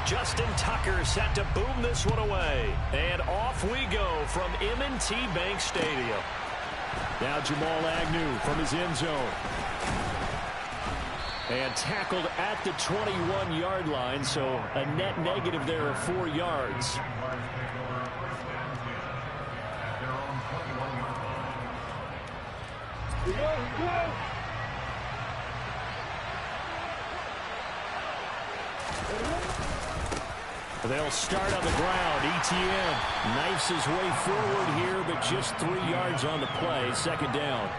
Justin Tucker set to boom this one away. And off we go from M&T Bank Stadium. Now Jamal Agnew from his end zone. And tackled at the 21-yard line, so a net negative there of 4 yards. They'll start on the ground. ETN knifes his way forward here, but just 3 yards on the play. Second down.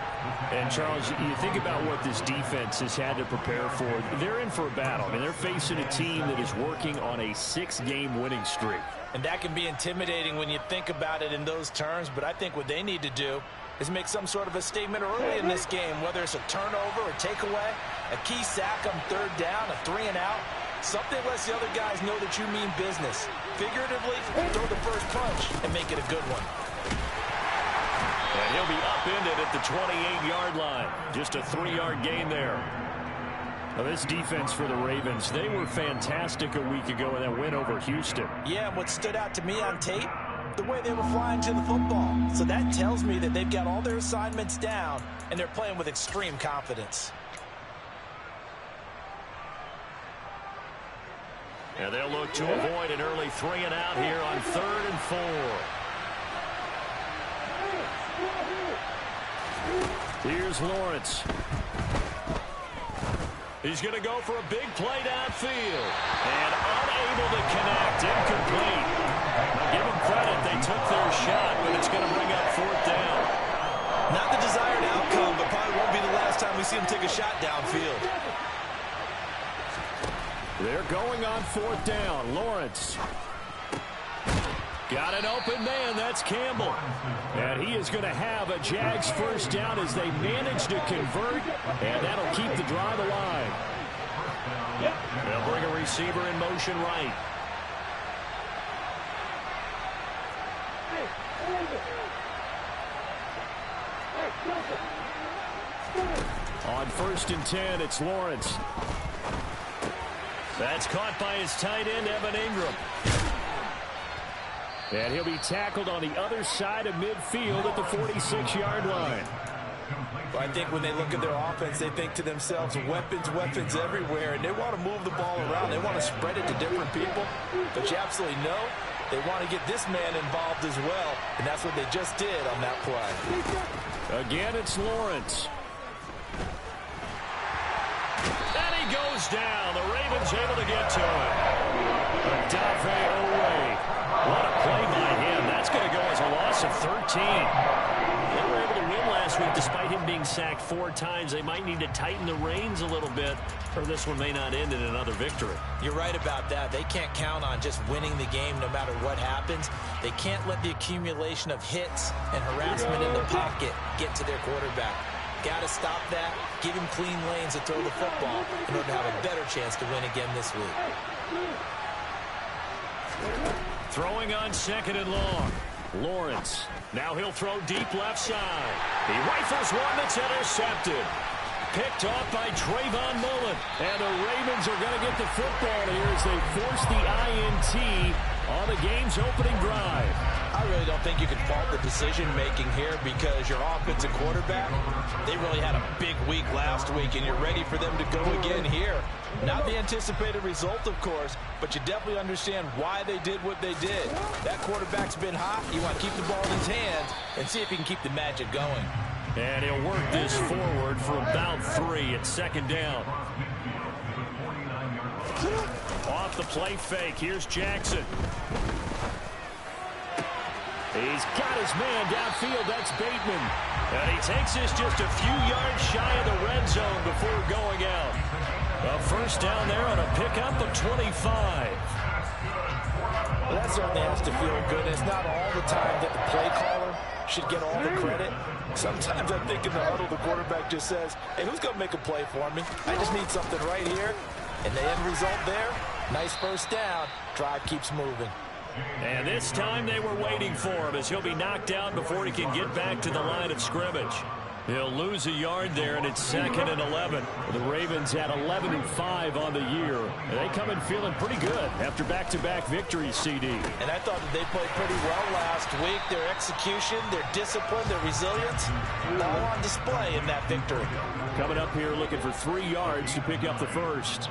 And, Charles, you think about what this defense has had to prepare for. They're in for a battle. I mean, they're facing a team that is working on a 6-game winning streak. And that can be intimidating when you think about it in those terms, but I think what they need to do is make some sort of a statement early in this game, whether it's a turnover or takeaway, a key sack on third down, a 3-and-out. Something lets the other guys know that you mean business. Figuratively, throw the first punch and make it a good one. And he'll be upended at the 28-yard line. Just a 3-yard gain there. Now this defense for the Ravens, they were fantastic a week ago in that win over Houston. Yeah, and what stood out to me on tape, the way they were flying to the football. So that tells me that they've got all their assignments down, and they're playing with extreme confidence. And they'll look to avoid an early 3-and-out here on 3rd and 4. Here's Lawrence. He's going to go for a big play downfield. And unable to connect. Incomplete. Now give them credit. They took their shot, but it's going to bring up 4th down. Not the desired outcome, but probably won't be the last time we see him take a shot downfield. They're going on 4th down. Lawrence. Got an open man. That's Campbell. And he is going to have a Jags first down as they manage to convert. And that'll keep the drive alive. They'll bring a receiver in motion right. On 1st and 10, it's Lawrence. That's caught by his tight end, Evan Ingram. And he'll be tackled on the other side of midfield at the 46-yard line. Well, I think when they look at their offense, they think to themselves, weapons, weapons everywhere, and they want to move the ball around. They want to spread it to different people. But you absolutely know they want to get this man involved as well, and that's what they just did on that play. Again, it's Lawrence. And he goes down. The Ravens able to get to him. Odafe Oweh. What a play by him. That's going to go as a loss of 13. They were able to win last week despite him being sacked 4 times. They might need to tighten the reins a little bit, or this one may not end in another victory. You're right about that. They can't count on just winning the game no matter what happens. They can't let the accumulation of hits and harassment in the pocket get to their quarterback. Got to stop that. Give him clean lanes to throw the football in order to have a better chance to win again this week. Throwing on 2nd and long. Lawrence. Now he'll throw deep left side. He rifles one that's intercepted. Picked off by Trayvon Mullen. And the Ravens are going to get the football here as they force the INT on the game's opening drive. I really don't think you can fault the decision-making here because your offensive quarterback, they really had a big week last week, and you're ready for them to go again here. Not the anticipated result, of course, but you definitely understand why they did what they did. That quarterback's been hot. You want to keep the ball in his hands and see if he can keep the magic going. And he'll work this forward for about 3 at 2nd down. Off the play fake. Here's Jackson. He's got his man downfield. That's Bateman. And he takes this just a few yards shy of the red zone before going out. A first down there on a pickup of 25. Well, that certainly has to feel good. It's not all the time that the play caller should get all the credit. Sometimes I think in the huddle, the quarterback just says, hey, who's going to make a play for me? I just need something right here. And the end result there, nice first down. Drive keeps moving. And this time they were waiting for him as he'll be knocked out before he can get back to the line of scrimmage. He'll lose a yard there, and it's 2nd and 11. The Ravens had 11-5 on the year, and they come in feeling pretty good after back-to-back victories, CD. And I thought that they played pretty well last week. Their execution, their discipline, their resilience, all on display in that victory. Coming up here looking for 3 yards to pick up the first.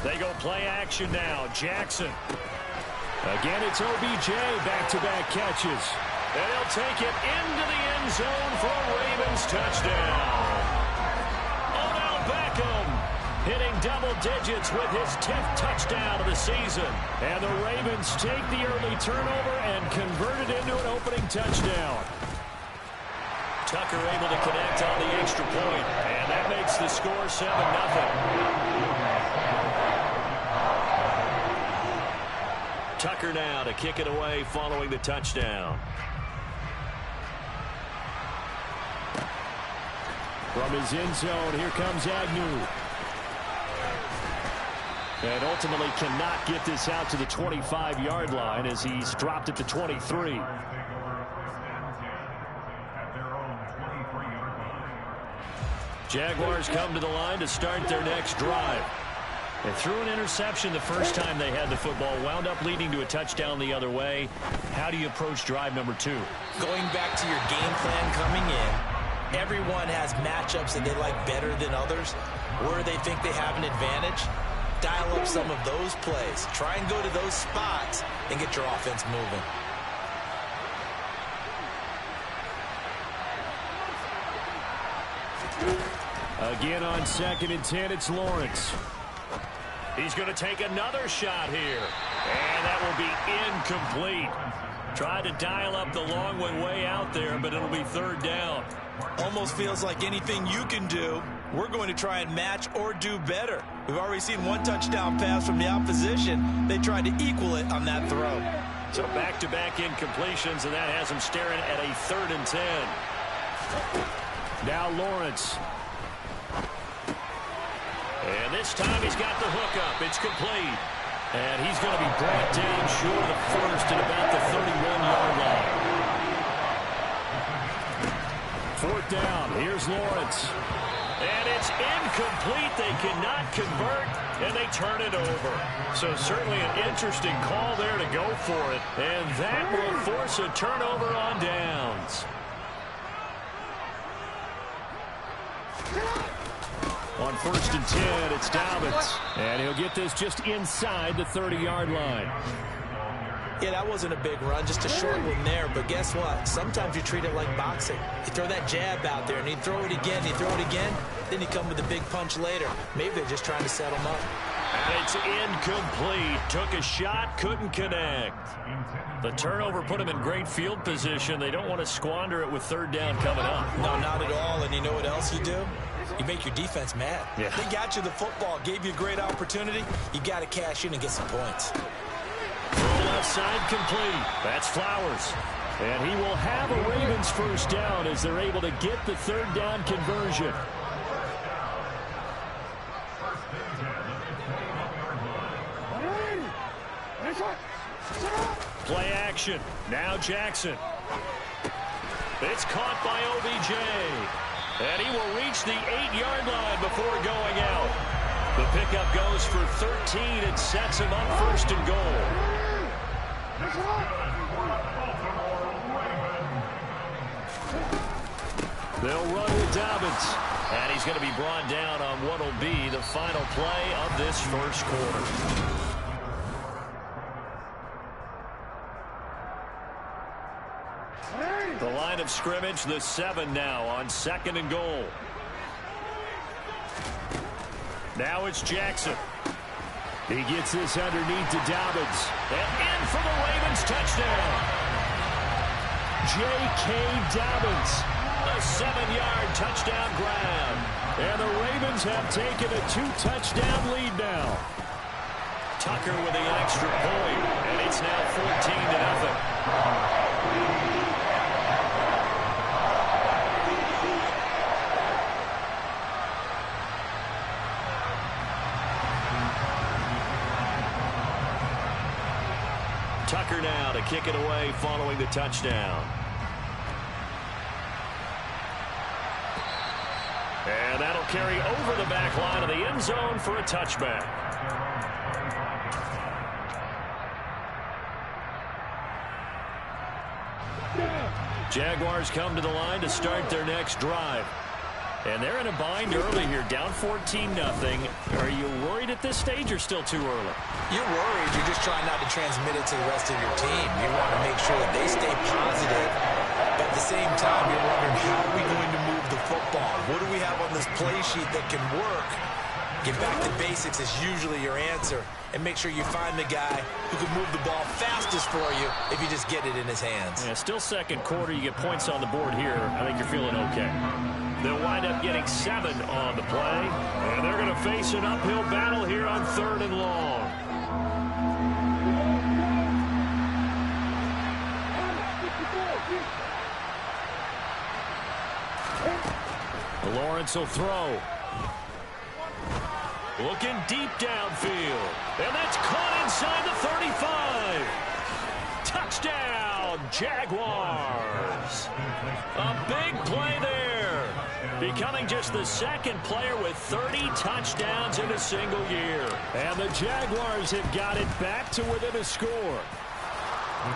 They go play action now. Jackson. Again, it's OBJ, back-to-back catches. And he'll take it into the end zone for a Ravens touchdown. Odell Beckham hitting double digits with his 10th touchdown of the season. And the Ravens take the early turnover and convert it into an opening touchdown. Tucker able to connect on the extra point, and that makes the score 7-0. Tucker now to kick it away following the touchdown. From his end zone, here comes Agnew. And ultimately cannot get this out to the 25-yard line as he's dropped at the 23. Jaguars come to the line to start their next drive. They threw an interception the first time they had the football, wound up leading to a touchdown the other way. How do you approach drive number 2? Going back to your game plan coming in, everyone has matchups that they like better than others, where they think they have an advantage. Dial up some of those plays. Try and go to those spots and get your offense moving. Again on 2nd and 10, it's Lawrence. He's going to take another shot here. And that will be incomplete. Tried to dial up the long one way out there, but it'll be 3rd down. Almost feels like anything you can do, we're going to try and match or do better. We've already seen one touchdown pass from the opposition. They tried to equal it on that throw. So back-to-back incompletions, and that has him staring at a 3rd and 10. Now Lawrence. And this time he's got the hook up. It's complete. And he's going to be brought down short of the first at about the 31-yard line. 4th down. Here's Lawrence. And it's incomplete. They cannot convert, and they turn it over. So certainly an interesting call there to go for it. And that will force a turnover on downs. On 1st and 10, it's Dobbins. And he'll get this just inside the 30-yard line. Yeah, that wasn't a big run, just a short one there. But guess what? Sometimes you treat it like boxing. You throw that jab out there, and you throw it again, you throw it again, then you come with a big punch later. Maybe they're just trying to set him up. And it's incomplete. Took a shot, couldn't connect. The turnover put him in great field position. They don't want to squander it with 3rd down coming up. No, not at all. And you know what else you do? You make your defense mad. Yeah. They got you the football, gave you a great opportunity. You got to cash in and get some points. Left side complete. That's Flowers. And he will have a Ravens 1st down as they're able to get the 3rd down conversion. Play action. Now Jackson. It's caught by OBJ. And he will reach the 8-yard line before going out. The pickup goes for 13 and sets him up 1st and goal. They'll run with Dobbins. And he's going to be brought down on what will be the final play of this 1st quarter. The line of scrimmage, the 7 now on 2nd and goal. Now it's Jackson. He gets this underneath to Dobbins. And in for the Ravens touchdown. J.K. Dobbins. A 7-yard touchdown grab. And the Ravens have taken a 2-touchdown lead now. Tucker with the extra point. And it's now 14-0. kick it away following the touchdown. And that'll carry over the back line of the end zone for a touchback. Jaguars come to the line to start their next drive. And they're in a bind early here, down 14-0. Are you worried at this stage or still too early? You're worried. You're just trying not to transmit it to the rest of your team. You want to make sure that they stay positive. But at the same time, you're wondering, how are we going to move the football? What do we have on this play sheet that can work? Get back to basics is usually your answer. And make sure you find the guy who can move the ball fastest for you if you just get it in his hands. Yeah, still second quarter. You get points on the board here. I think you're feeling okay. They'll wind up getting 7 on the play. And they're going to face an uphill battle here on 3rd and long. Lawrence will throw. Looking deep downfield. And that's caught inside the 35. Touchdown, Jaguars. A big play there. Becoming just the second player with 30 touchdowns in a single year. And the Jaguars have got it back to within a score.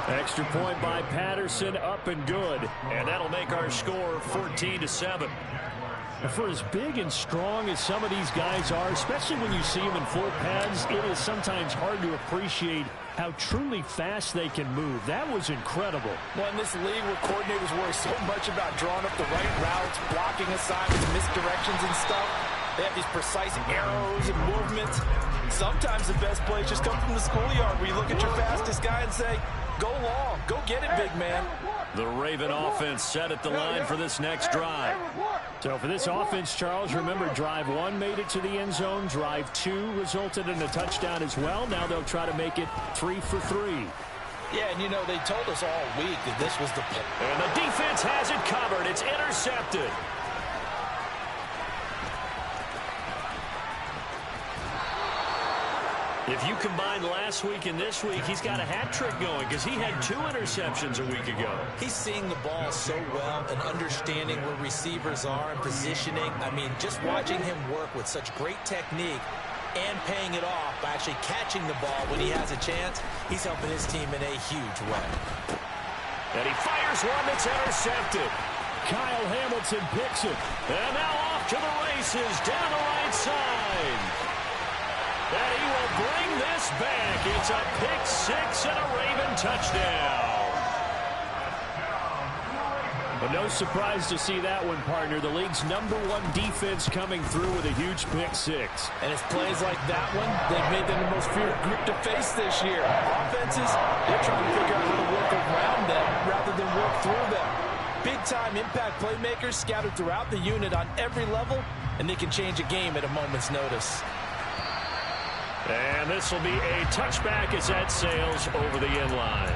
Extra point by Patterson, up and good. And that'll make our score 14-7. For as big and strong as some of these guys are, especially when you see them in full pads, it is sometimes hard to appreciate how truly fast they can move. That was incredible. Well, in this league where coordinators worry so much about drawing up the right routes, blocking assignments, misdirections and stuff, they have these precise arrows and movements. Sometimes the best plays just come from the schoolyard where you look at your fastest guy and say, go long, go get it, big man. The Raven offense set at the line for this next drive. So for this offense, Charles, remember, drive 1 made it to the end zone. Drive 2 resulted in a touchdown as well. Now they'll try to make it 3 for 3. Yeah, and you know, they told us all week that this was the play. And the defense has it covered. It's intercepted. If you combine last week and this week, he's got a hat trick going because he had 2 interceptions a week ago. He's seeing the ball so well and understanding where receivers are and positioning. I mean, just watching him work with such great technique and paying it off by actually catching the ball when he has a chance, he's helping his team in a huge way. And he fires one that's intercepted. Kyle Hamilton picks it. And now off to the races down the right side. And he will bring this back. It's a pick 6 and a Raven touchdown. But no surprise to see that one, partner. The league's #1 defense coming through with a huge pick 6. And it's plays like that one they've made them the most feared group to face this year. Offenses, they're trying to figure out how to work around them rather than work through them. Big-time impact playmakers scattered throughout the unit on every level, and they can change a game at a moment's notice. And this will be a touchback as that sails over the end line.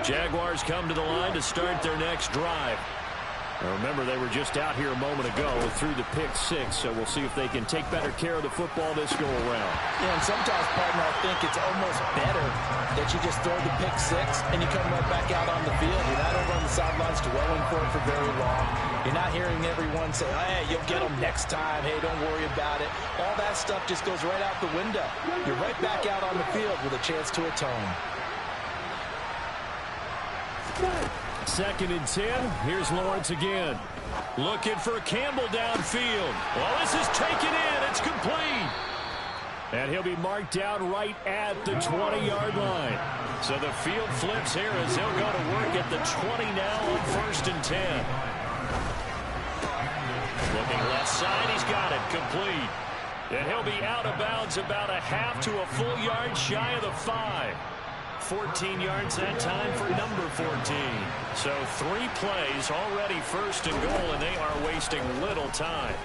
Jaguars come to the line to start their next drive. Now remember, they were just out here a moment ago through the pick 6, so we'll see if they can take better care of the football this go-around. Yeah, and sometimes, partner, I think it's almost better that you just throw the pick 6 and you come right back out on the field. You're not over on the sidelines dwelling for it for very long. You're not hearing everyone say, hey, you'll get them next time. Hey, don't worry about it. All that stuff just goes right out the window. You're right back out on the field with a chance to atone. 2nd and 10. Here's Lawrence again. Looking for Campbell downfield. Well, this is taken in. It's complete. And he'll be marked down right at the 20-yard line. So the field flips here as he'll go to work at the 20 now on 1st and 10. Looking left side. He's got it. Complete. And he'll be out of bounds about a half to a full yard shy of the 5. 14 yards that time for number 14. So 3 plays already 1st and goal, and they are wasting little time.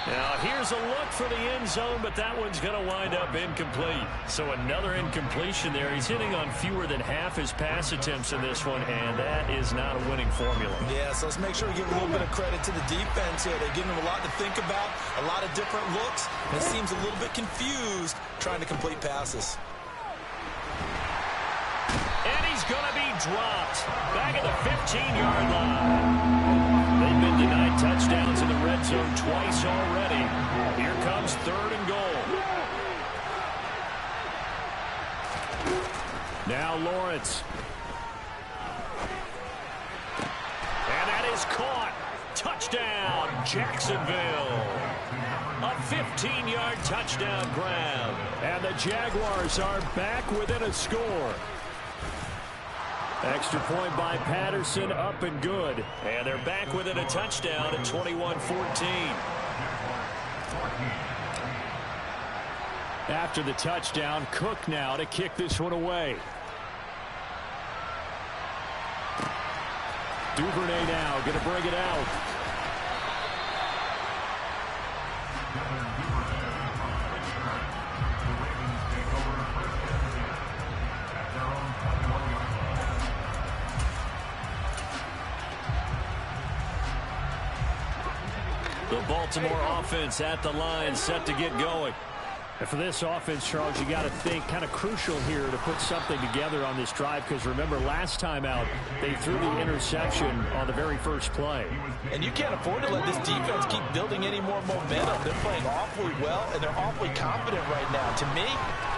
Now, here's a look for the end zone, but that one's going to wind up incomplete. So another incompletion there. He's hitting on fewer than half his pass attempts in this one, and that is not a winning formula. Yeah, so let's make sure we give a little bit of credit to the defense here. They're giving him a lot to think about, a lot of different looks, and it seems a little bit confused trying to complete passes. And he's going to be dropped back at the 15-yard line. They've been denied touchdowns in the red zone twice already. Here comes 3rd and goal. Now Lawrence. And that is caught. Touchdown, Jacksonville. A 15-yard touchdown grab. And the Jaguars are back within a score. Extra point by Patterson, up and good. And they're back within a touchdown at 21-14. After the touchdown, Cook now to kick this one away. Duvernay now going to bring it out. The Baltimore offense at the line, set to get going. And for this offense, Charles, you got to think kind of crucial here to put something together on this drive, because remember, last time out, they threw the interception on the very first play. And you can't afford to let this defense keep building any more momentum. They're playing awfully well, and they're awfully confident right now. To me,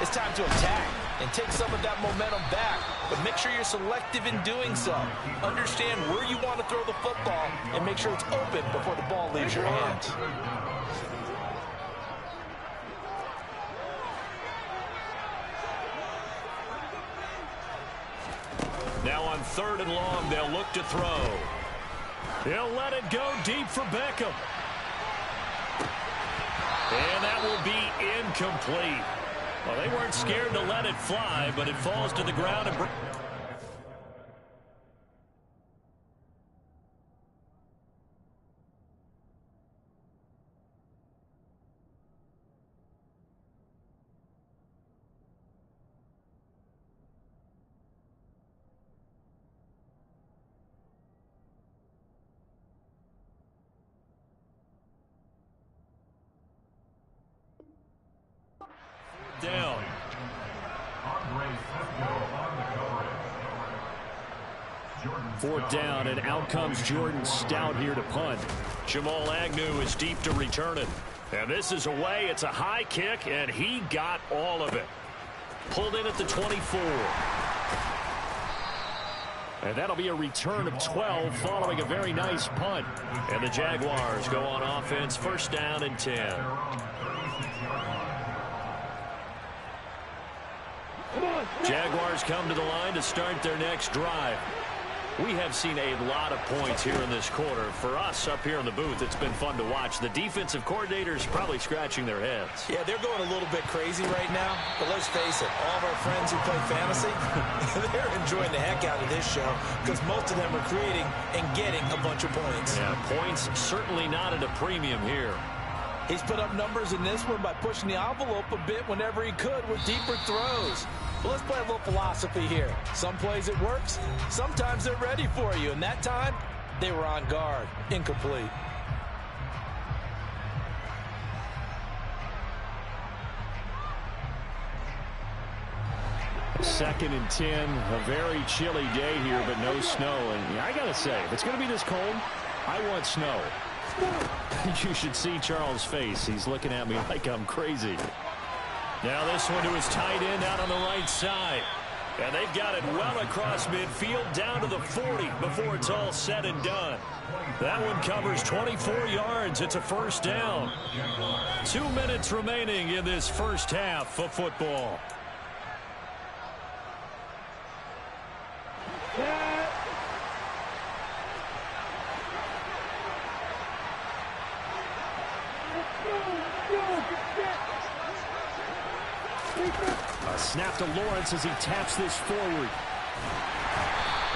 it's time to attack and take some of that momentum back, but make sure you're selective in doing so. Understand where you want to throw the football and make sure it's open before the ball leaves your hands. Now on 3rd and long, they'll look to throw. They'll let it go deep for Beckham. And that will be incomplete. Well, they weren't scared to let it fly, but it falls to the ground. And down. 4th down, and out comes Jordan Stout here to punt. Jamal Agnew is deep to return it. And this is away. It's a high kick, and he got all of it. Pulled in at the 24. And that'll be a return of 12 following a very nice punt. And the Jaguars go on offense, 1st down and 10. Jaguars come to the line to start their next drive. We have seen a lot of points here in this quarter. For us up here in the booth, it's been fun to watch. The defensive coordinators probably scratching their heads. Yeah, they're going a little bit crazy right now, but let's face it, all of our friends who play fantasy, they're enjoying the heck out of this show because most of them are creating and getting a bunch of points. Yeah, points certainly not at a premium here. He's put up numbers in this one by pushing the envelope a bit whenever he could with deeper throws. But let's play a little philosophy here. Some plays it works, sometimes they're ready for you, and that time they were on guard. Incomplete. Second and 10, a very chilly day here, but no snow. And I got to say, if it's going to be this cold, I want snow. You should see Charles' face. He's looking at me like I'm crazy. Now this one to his tight end out on the right side. And they've got it well across midfield down to the 40 before it's all said and done. That one covers 24 yards. It's a 1st down. 2 minutes remaining in this first half of football. A snap to Lawrence as he taps this forward.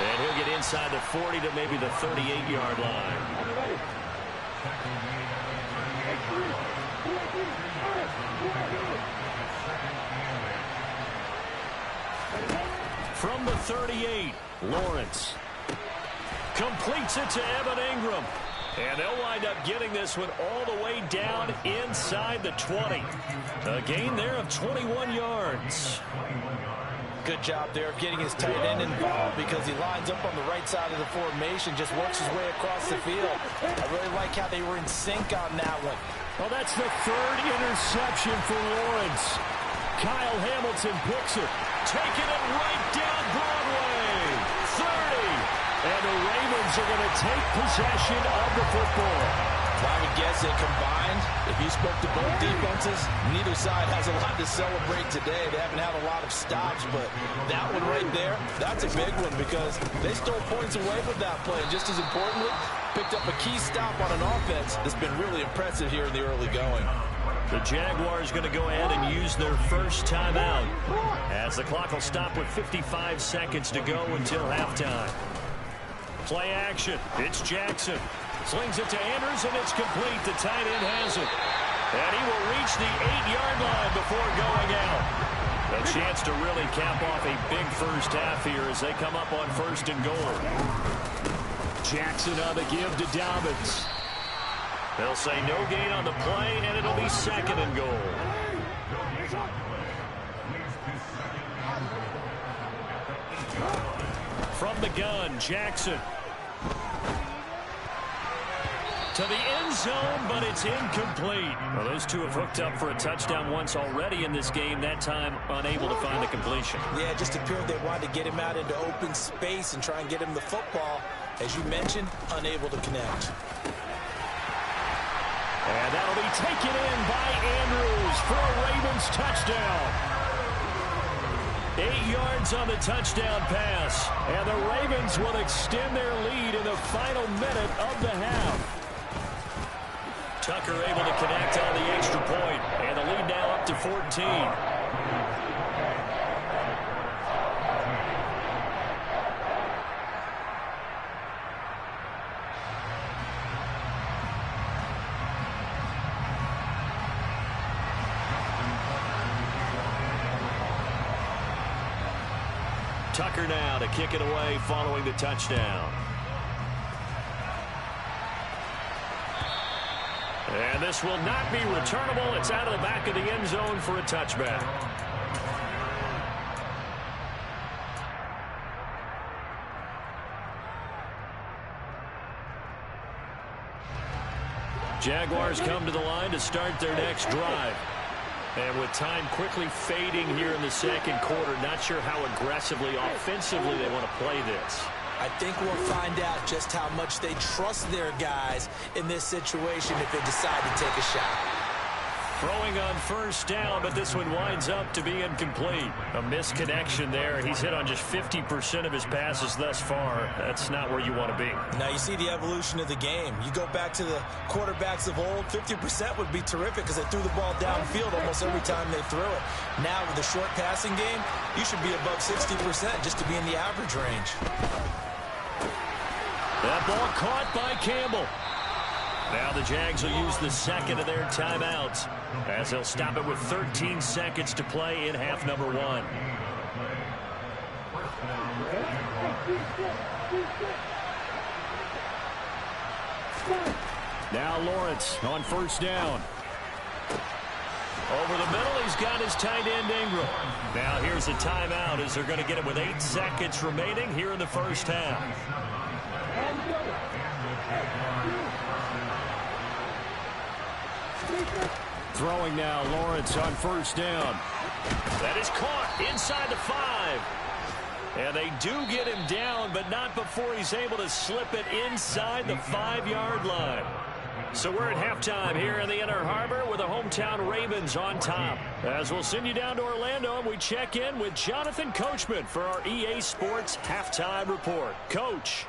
And he'll get inside the 40 to maybe the 38-yard line. From the 38, Lawrence completes it to Evan Ingram. And they'll wind up getting this one all the way down inside the 20. A gain there of 21 yards. Good job there of getting his tight end involved because he lines up on the right side of the formation, just works his way across the field. I really like how they were in sync on that one. Well, that's the third interception for Lawrence. Kyle Hamilton picks it, taking it right down Broadway. 30. And the Ravens are going to take possession of the football. I would guess that combined, if you spoke to both defenses, neither side has a lot to celebrate today. They haven't had a lot of stops, but that one right there, that's a big one because they stole points away with that play. And just as importantly, picked up a key stop on an offense that's been really impressive here in the early going. The Jaguars going to go ahead and use their first timeout as the clock will stop with 55 seconds to go until halftime. Play action. It's Jackson. Slings it to Andrews, and it's complete. The tight end has it. And he will reach the 8-yard line before going out. A chance to really cap off a big first half here as they come up on 1st and goal. Jackson on the give to Dobbins. They'll say no gain on the play, and it'll be 2nd and goal. From the gun, Jackson. To the end zone, but it's incomplete. Well, those two have hooked up for a touchdown once already in this game, that time unable to find the completion. Yeah, it just appeared they wanted to get him out into open space and try and get him the football. As you mentioned, unable to connect. And that'll be taken in by Andrews for a Ravens touchdown. 8 yards on the touchdown pass. And the Ravens will extend their lead in the final minute of the half. Tucker able to connect on the extra point, and the lead now up to 14. Tucker now to kick it away following the touchdown. And this will not be returnable. It's out of the back of the end zone for a touchback. Jaguars come to the line to start their next drive. And with time quickly fading here in the second quarter, not sure how aggressively, offensively they want to play this. I think we'll find out just how much they trust their guys in this situation if they decide to take a shot. Throwing on 1st down, but this one winds up to be incomplete. A misconnection there. He's hit on just 50% of his passes thus far. That's not where you want to be. Now you see the evolution of the game. You go back to the quarterbacks of old, 50% would be terrific because they threw the ball downfield almost every time they threw it. Now with the short passing game, you should be above 60% just to be in the average range. That ball caught by Campbell. Now the Jags will use the 2nd of their timeouts as they'll stop it with 13 seconds to play in half number 1. Now Lawrence on 1st down. Over the middle, he's got his tight end Ingram. Now here's a timeout as they're going to get it with 8 seconds remaining here in the first half. Throwing now, Lawrence on 1st down. That is caught inside the 5. And they do get him down, but not before he's able to slip it inside the 5-yard line. So we're at halftime here in the Inner Harbor with the hometown Ravens on top. As we'll send you down to Orlando, and we check in with Jonathan Coachman for our EA Sports Halftime Report. Coach.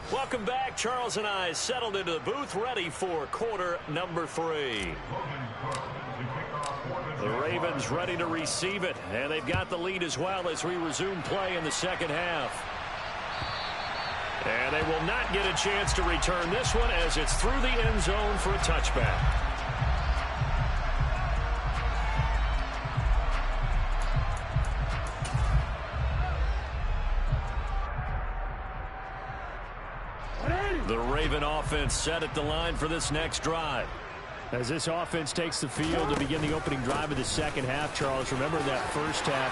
Welcome back. Charles and I settled into the booth, ready for quarter number 3. The Ravens ready to receive it, and they've got the lead as well as we resume play in the second half. And they will not get a chance to return this one as it's through the end zone for a touchback. The Raven offense set at the line for this next drive. As this offense takes the field to begin the opening drive of the second half, Charles, remember that first half,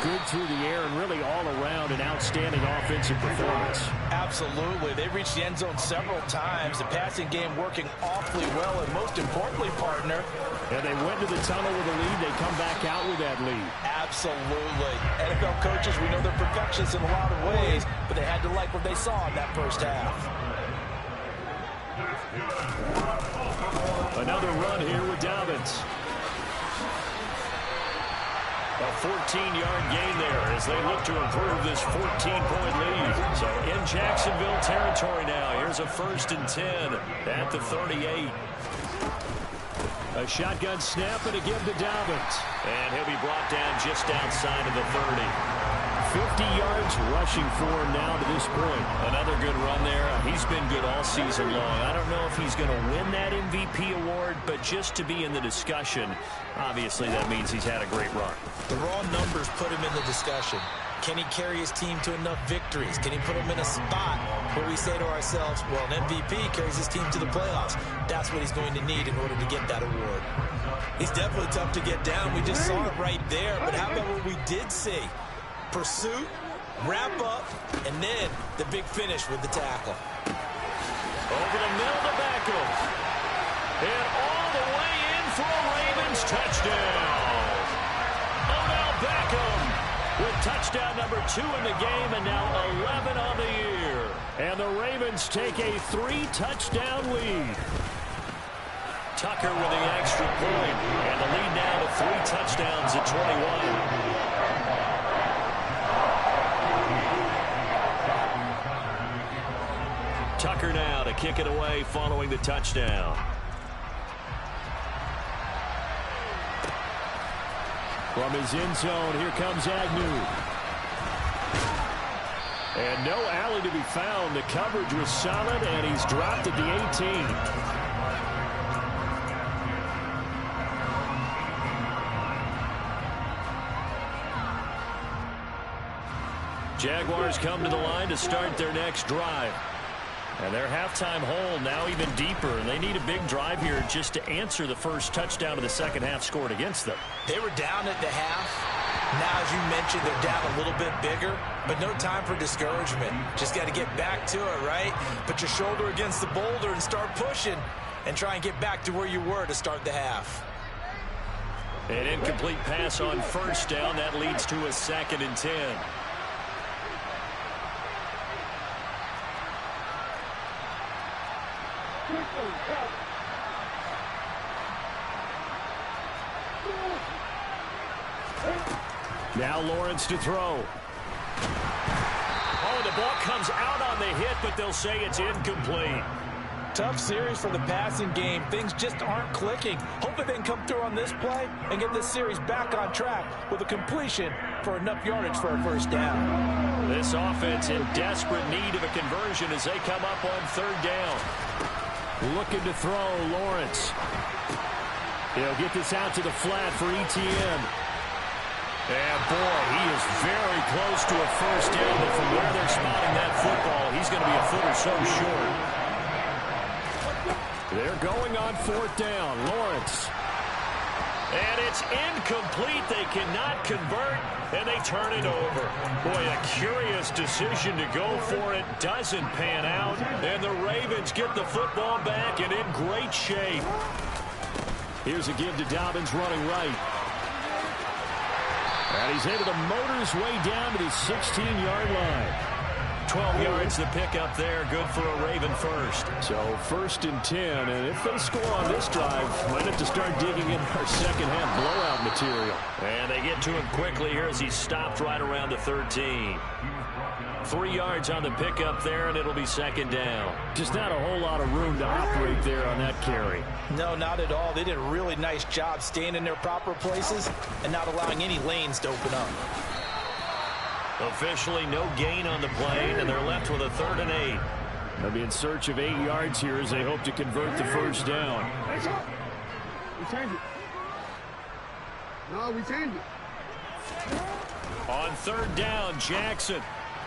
good through the air and really all around an outstanding offensive performance. Absolutely. They reached the end zone several times. The passing game working awfully well, and most importantly, partner. And they went to the tunnel with a lead. They come back out with that lead. Absolutely. NFL coaches, we know they're perfectionists in a lot of ways, but they had to like what they saw in that first half. Another run here with Dobbins. A 14-yard gain there as they look to improve this 14-point lead. So in Jacksonville territory now. Here's a 1st and 10 at the 38. A shotgun snap and a give to Dobbins. And he'll be brought down just outside of the 30. 50 yards rushing for him now to this point. Another good run there. He's been good all season long. I don't know if he's going to win that MVP award, but just to be in the discussion, obviously that means he's had a great run. The raw numbers put him in the discussion. Can he carry his team to enough victories? Can he put them in a spot where we say to ourselves, well, an MVP carries his team to the playoffs. That's what he's going to need in order to get that award. He's definitely tough to get down. We just saw it right there. But how about what we did see? Pursuit, wrap up, and then the big finish with the tackle. Over the middle to Beckham. And all the way in for a Ravens touchdown. Odell Beckham with touchdown number 2 in the game and now 11 on the year. And the Ravens take a 3-touchdown lead. Tucker with the extra point. And the lead now to 3 touchdowns at 21. Tucker now to kick it away following the touchdown. From his end zone, here comes Agnew. And no alley to be found. The coverage was solid, and he's dropped at the 18. Jaguars come to the line to start their next drive. And their halftime hole now even deeper. And they need a big drive here just to answer the first touchdown of the second half scored against them. They were down at the half. Now, as you mentioned, they're down a little bit bigger, but no time for discouragement. Just got to get back to it, right? Put your shoulder against the boulder and start pushing and try and get back to where you were to start the half. An incomplete pass on first down. That leads to a 2nd and 10. Now Lawrence to throw. Oh, the ball comes out on the hit, but they'll say it's incomplete. Tough series for the passing game. Things just aren't clicking. Hopefully they can come through on this play and get this series back on track with a completion for enough yardage for a first down. This offense in desperate need of a conversion as they come up on 3rd down. Looking to throw, Lawrence. He'll get this out to the flat for ETN. And, boy, he is very close to a first down, but from where they're spotting that football, he's going to be a foot or so short. They're going on 4th down. Lawrence. And it's incomplete. They cannot convert, and they turn it over. Boy, a curious decision to go for it. Doesn't pan out, and the Ravens get the football back and in great shape. Here's a give to Dobbins running right. And he's able to motor his way down to the 16-yard line. 12 yards to pick up there. Good for a Raven first. So 1st and 10. And if they score on this drive, might have to start digging in our second half blowout material. And they get to him quickly here as he's stopped right around the 13. 3 yards on the pickup there, and it'll be 2nd down. Just not a whole lot of room to operate there on that carry. No, not at all. They did a really nice job staying in their proper places and not allowing any lanes to open up. Officially no gain on the play, and they're left with a 3rd and 8. They'll be in search of 8 yards here as they hope to convert the first down. We change it. No, we change it. On 3rd down, Jackson.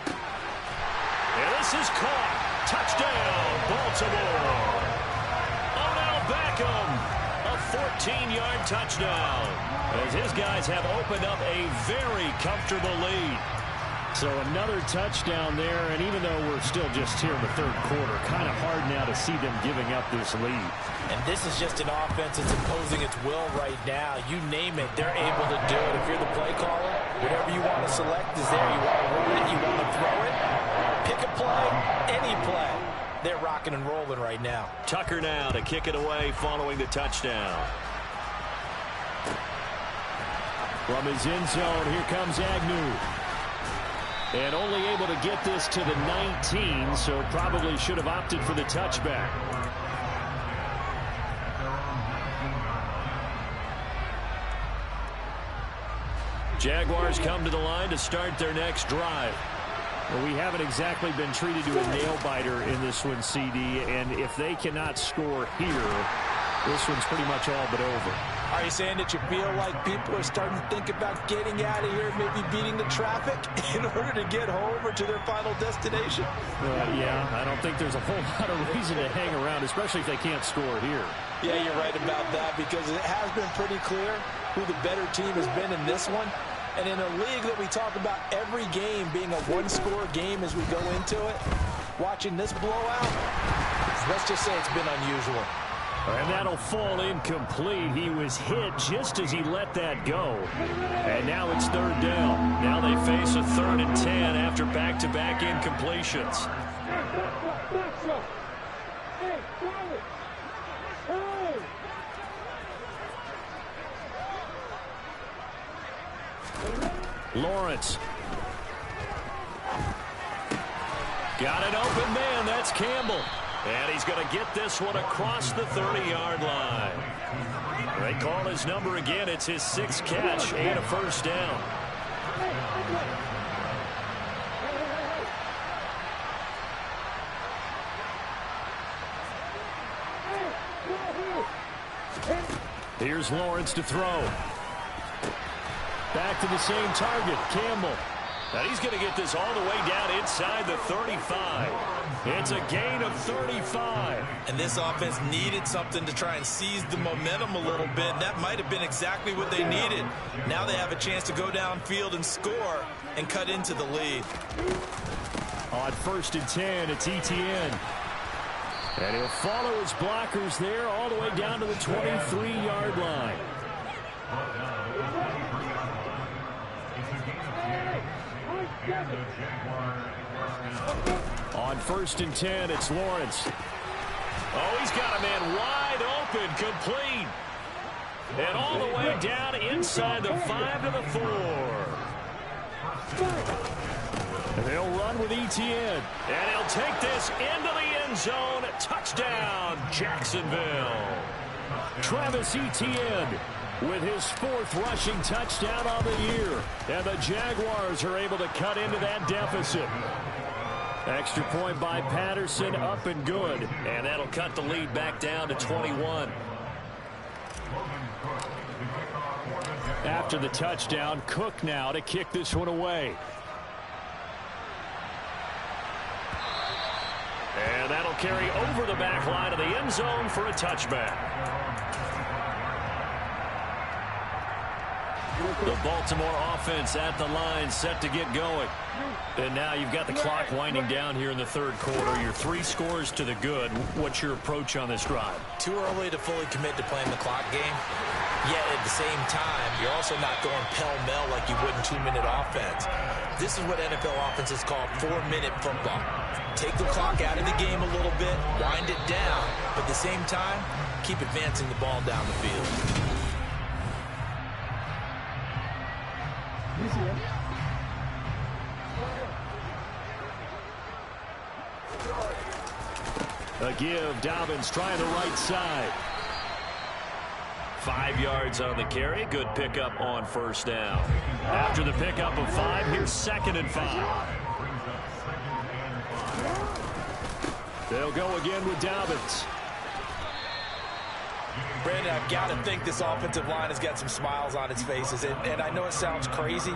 And this is caught. Touchdown, Baltimore. Odell Beckham, a 14-yard touchdown, as his guys have opened up a very comfortable lead. So another touchdown there, and even though we're still just here in the 3rd quarter, kind of hard now to see them giving up this lead. And this is just an offense that's imposing its will right now. You name it, they're able to do it. If you're the play caller, whatever you want to select is there. You want to run it, you want to throw it, pick a play, any play. They're rocking and rolling right now. Tucker now to kick it away following the touchdown. From his end zone, here comes Agnew. And only able to get this to the 19, so probably should have opted for the touchback. Jaguars come to the line to start their next drive. Well, we haven't exactly been treated to a nail-biter in this one, CD, and if they cannot score here, this one's pretty much all but over. Are you saying that you feel like people are starting to think about getting out of here, maybe beating the traffic in order to get home or to their final destination? Yeah, I don't think there's a whole lot of reason to hang around, especially if they can't score here. Yeah, you're right about that, because it has been pretty clear who the better team has been in this one. And in a league that we talk about every game being a one-score game as we go into it, watching this blowout, let's just say it's been unusual. And that'll fall incomplete. He was hit just as he let that go. And now it's 3rd down. Now they face a 3rd and 10 after back-to-back incompletions. Lawrence. Got an open man. That's Campbell. And he's going to get this one across the 30-yard line. They call his number again. It's his 6th catch and a first down. Here's Lawrence to throw. Back to the same target, Campbell. And he's going to get this all the way down inside the 35. It's a gain of 35. And this offense needed something to try and seize the momentum a little bit. That might have been exactly what they needed. Now they have a chance to go downfield and score and cut into the lead. On 1st and 10, it's Etienne. And he'll follow his blockers there all the way down to the 23-yard line. On 1st and 10, it's Lawrence. Oh, he's got a man wide open, complete. And all the way down inside the 5 to the 4. And they'll run with Etienne. And he'll take this into the end zone. Touchdown, Jacksonville. Travis Etienne with his 4th rushing touchdown on the year. And the Jaguars are able to cut into that deficit. Extra point by Patterson, up and good. And that'll cut the lead back down to 21. After the touchdown, Cook now to kick this one away. And that'll carry over the back line of the end zone for a touchback. The Baltimore offense at the line, set to get going. And now you've got the clock winding down here in the 3rd quarter. Your 3 scores to the good. What's your approach on this drive? Too early to fully commit to playing the clock game. Yet at the same time, you're also not going pell-mell like you would in 2-minute offense. This is what NFL offenses call 4-minute football. Take the clock out of the game a little bit, wind it down, but at the same time, keep advancing the ball down the field. A give, Dobbins trying the right side. 5 yards on the carry. Good pickup on first down. After the pickup of 5, here's 2nd and 5. They'll go again with Dobbins. Brandon, I've got to think this offensive line has got some smiles on its faces. And I know it sounds crazy,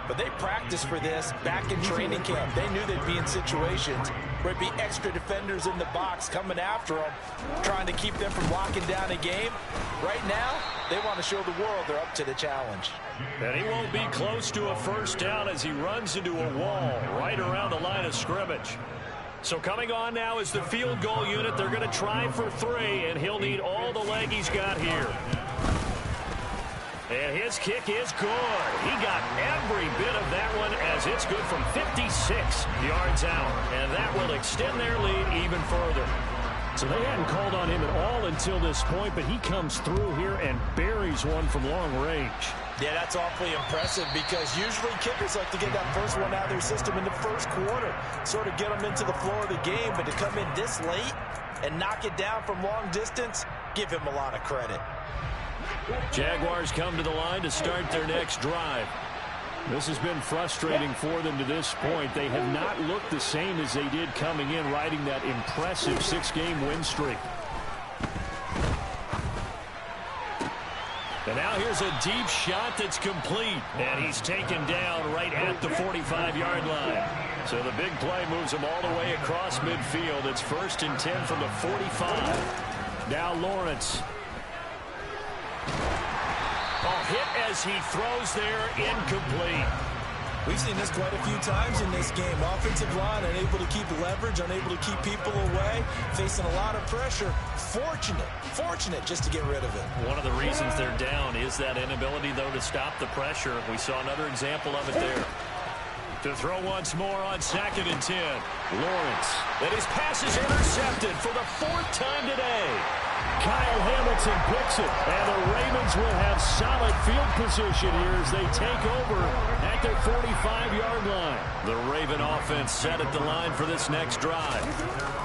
but they practiced for this back in training camp. They knew they'd be in situations where it'd be extra defenders in the box coming after them, trying to keep them from locking down a game. Right now, they want to show the world they're up to the challenge. And he won't be close to a first down as he runs into a wall right around the line of scrimmage. So coming on now is the field goal unit. They're going to try for 3, and he'll need all the leg he's got here. And his kick is good. He got every bit of that one as it's good from 56 yards out. And that will extend their lead even further. So they hadn't called on him at all until this point, but he comes through here and buries one from long range. Yeah, that's awfully impressive because usually kickers like to get that first one out of their system in the first quarter, sort of get them into the flow of the game, but to come in this late and knock it down from long distance, give him a lot of credit. Jaguars come to the line to start their next drive. This has been frustrating for them to this point. They have not looked the same as they did coming in, riding that impressive 6-game win streak. And now here's a deep shot that's complete. And he's taken down right at the 45-yard line. So the big play moves him all the way across midfield. It's 1st and 10 from the 45. Now Lawrence. Hit as he throws there, incomplete. We've seen this quite a few times in this game. Offensive line unable to keep leverage, unable to keep people away, facing a lot of pressure. Fortunate just to get rid of it. One of the reasons they're down is that inability, though, to stop the pressure. We saw another example of it there. To throw once more on 2nd and 10. Lawrence. And his pass is intercepted for the 4th time today. Kyle Hamilton picks it, and the Ravens will have solid field position here as they take over at their 45-yard line. The Raven offense set at the line for this next drive.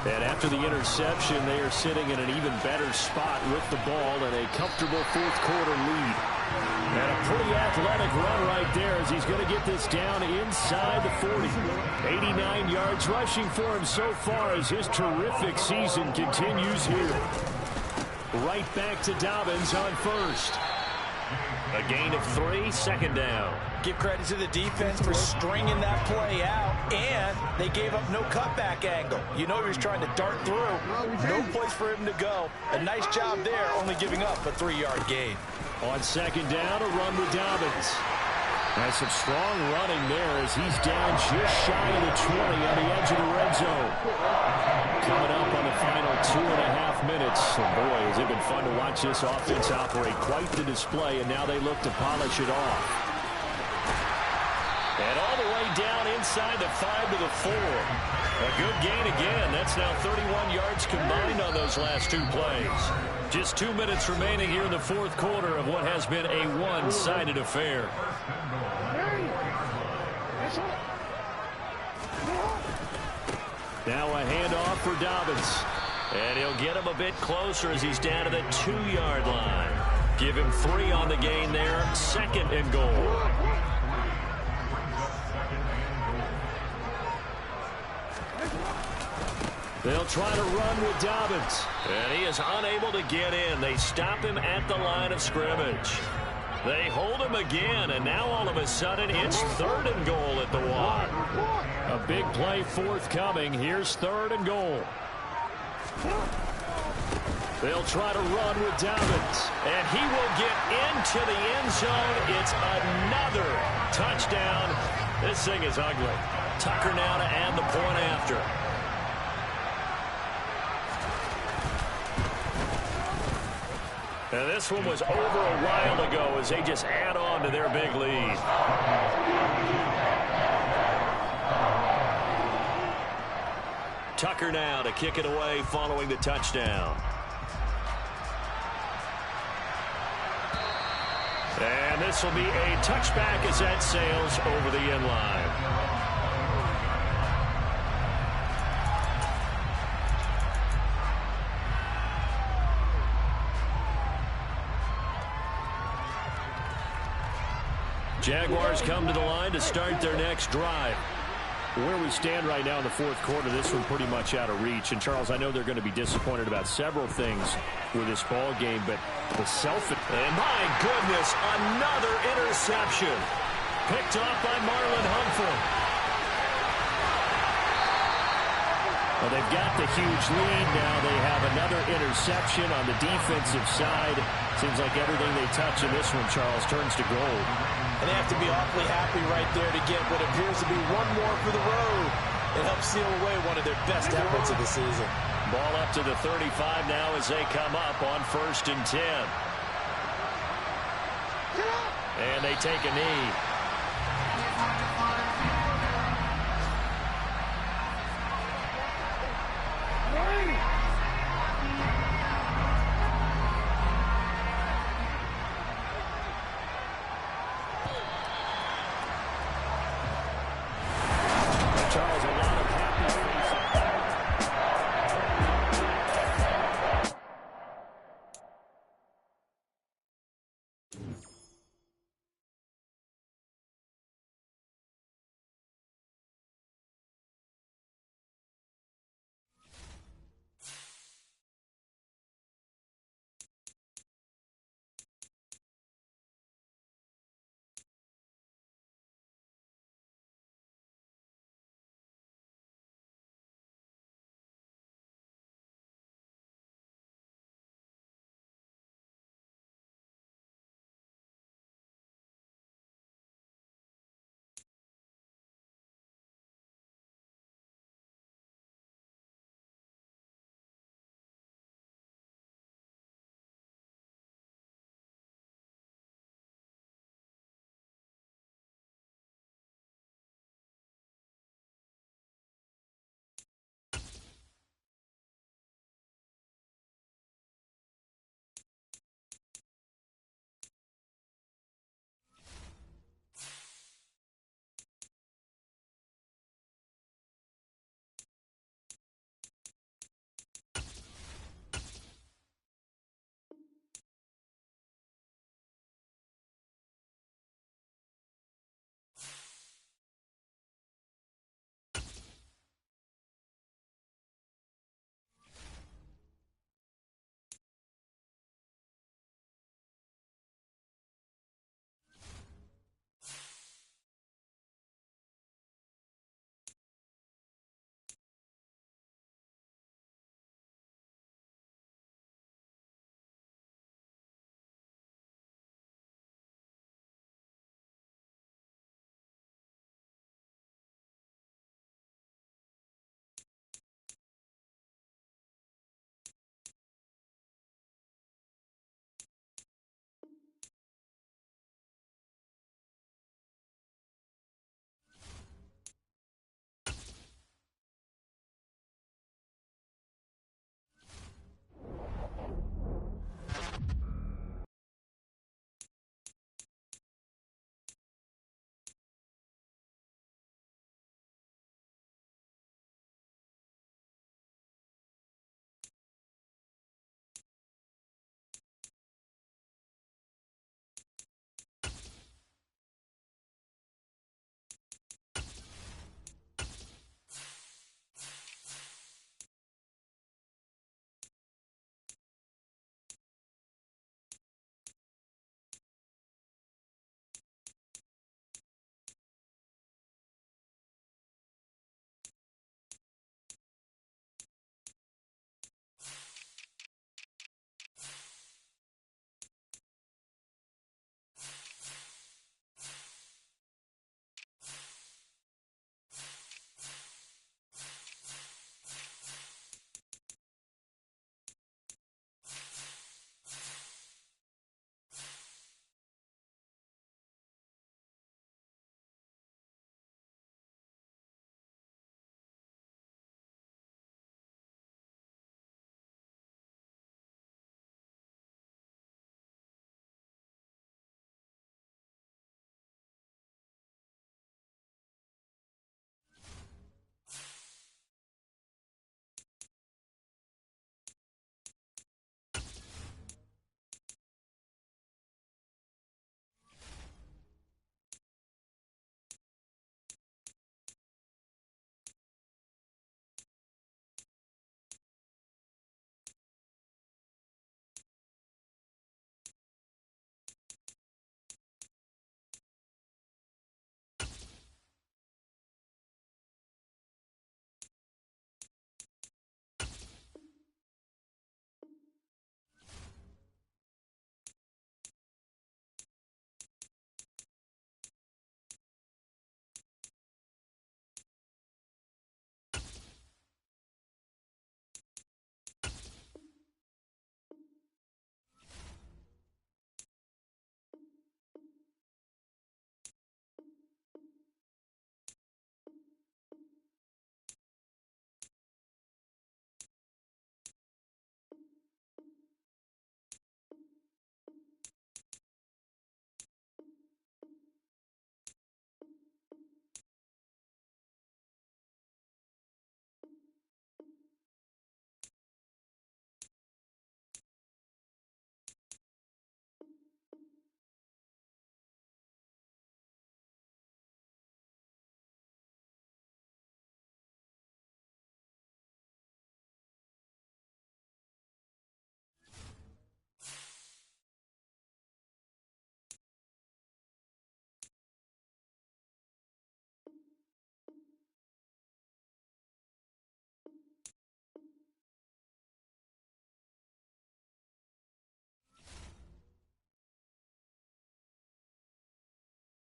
And after the interception, they are sitting in an even better spot with the ball and a comfortable 4th quarter lead. And a pretty athletic run right there as he's going to get this down inside the 40. 89 yards rushing for him so far as his terrific season continues here. Right back to Dobbins on 1st. A gain of 3, 2nd down. Give credit to the defense for stringing that play out, and they gave up no cutback angle. You know he was trying to dart through. No place for him to go. A nice job there, only giving up a 3-yard gain. On 2nd down, a run with Dobbins. Has some strong running there as he's down just shy of the 20 on the edge of the red zone. Coming up on the final 2.5 minutes. And boy, has it been fun to watch this offense operate. Quite the display, and now they look to polish it off. And all the way down inside the 5 to the 4. A good gain again. That's now 31 yards combined on those last 2 plays. Just 2 minutes remaining here in the 4th quarter of what has been a one-sided affair. Now a handoff for Dobbins. And he'll get him a bit closer as he's down to the 2-yard line. Give him 3 on the gain there. 2nd and goal. They'll try to run with Dobbins. And he is unable to get in. They stop him at the line of scrimmage. They hold him again, and now all of a sudden it's 3rd and goal at the 1. A big play forthcoming. Here's 3rd and goal. They'll try to run with Dobbins. And he will get into the end zone. It's another touchdown. This thing is ugly. Tucker now to add the point after. And this one was over a while ago as they just add on to their big lead. Tucker now to kick it away following the touchdown. And this will be a touchback as that sails over the end line. Jaguars come to the line to start their next drive. Where we stand right now in the fourth quarter, this one pretty much out of reach. And, Charles, I know they're going to be disappointed about several things with this ball game, but the and my goodness, another interception. Picked off by Marlon Humphrey. Well, they've got the huge lead now. They have another interception on the defensive side. Seems like everything they touch in this one, Charles, turns to gold. And they have to be awfully happy right there to get what appears to be one more for the road. It helps seal away one of their best efforts of the season. Ball up to the 35 now as they come up on 1st and 10. And they take a knee.